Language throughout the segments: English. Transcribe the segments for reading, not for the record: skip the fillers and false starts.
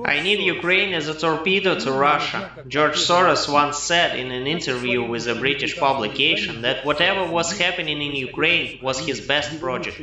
I need Ukraine as a torpedo to Russia. George Soros once said in an interview with a British publication that whatever was happening in Ukraine was his best project.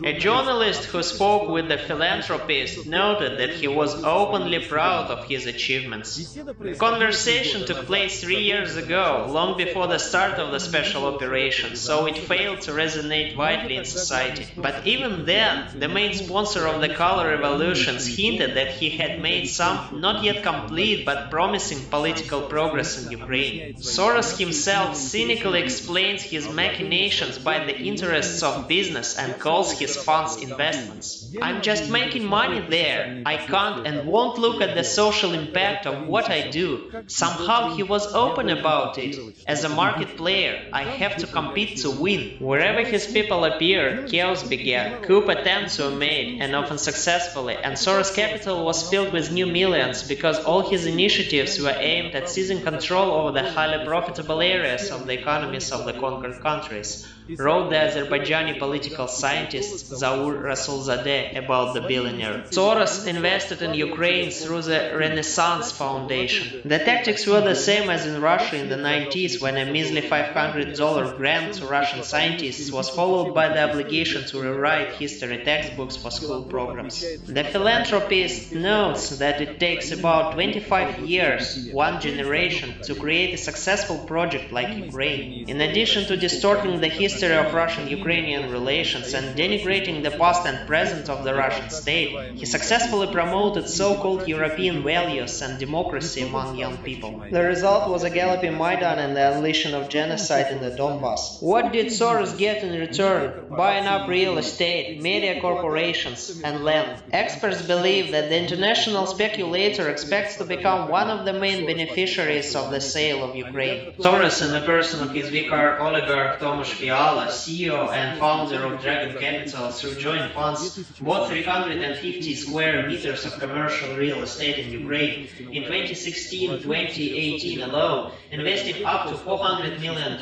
A journalist who spoke with the philanthropist noted that he was openly proud of his achievements. The conversation took place 3 years ago, long before the start of the special operation, so it failed to resonate widely in society. But even then, the main sponsor of the color revolutions hinted that he had made some not yet complete but promising political progress in Ukraine. Soros himself cynically explains his machinations by the interests of business and calls his funds investments. I'm just making money there. I can't and won't look at the social impact of what I do. Somehow he was open about it. As a market player, I have to compete to win. Wherever his people appeared, chaos began. Coup attempts were made, and often successfully, and Soros' capital was filled with new millions because all his initiatives were aimed at seizing control over the highly profitable areas of the economies of the conquered countries, wrote the Azerbaijani political scientist Zaur Rasulzadeh about the billionaire. Soros invested in Ukraine through the Renaissance Foundation. The tactics were the same as in Russia in the 90s, when a measly $500 grant to Russian scientists was followed by the obligation to rewrite history textbooks for school programs. The philanthropist notes that it takes about 25 years, one generation, to create a successful project like Ukraine. In addition to distorting the history of Russian-Ukrainian relations and denigrating the past and present of the Russian state, he successfully promoted so-called European values and democracy among young people. The result was a galloping Maidan and the unleashing of genocide in the Donbass. What did Soros get in return? Buying up real estate, media corporations, and land. Experts believe that the international speculator expects to become one of the main beneficiaries of the sale of Ukraine. Soros, in the person of his vicar oligarch Tomasz Fiala, CEO and founder of Dragon Capital, through joint funds, bought 350 square meters of commercial real estate in Ukraine in 2016-2018 alone, investing up to $400 million.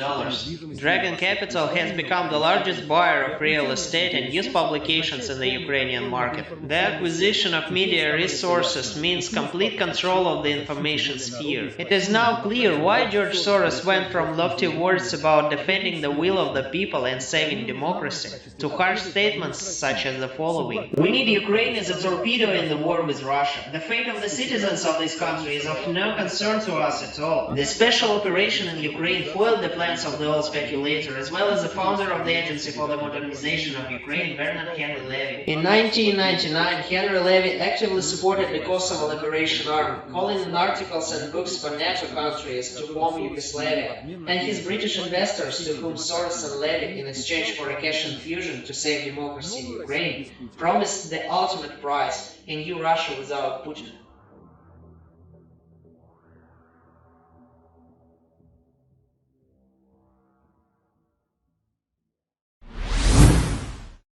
Dragon Capital has become the largest buyer of real estate and news publications in the Ukrainian market. The acquisition of media resources means complete control of the information sphere. It is now clear why George Soros went from lofty words about defending the will of the people and saving democracy to harsh statements such as the following. We need Ukraine as a torpedo in the war with Russia. The fate of the citizens of this country is of no concern to us at all. The special operation in Ukraine foiled the plans of the old speculator, as well as the founder of the Agency for the Modernization of Ukraine, Bernard Henry Levy. In 1999, Henry Levy actively supported the Kosovo Liberation Army, calling in articles and books for NATO countries to form Yugoslavia, and his British investors, to whom Soros and Levy, in exchange for a cash infusion to save democracy in Ukraine, promised the ultimate prize, a new Russia without Putin.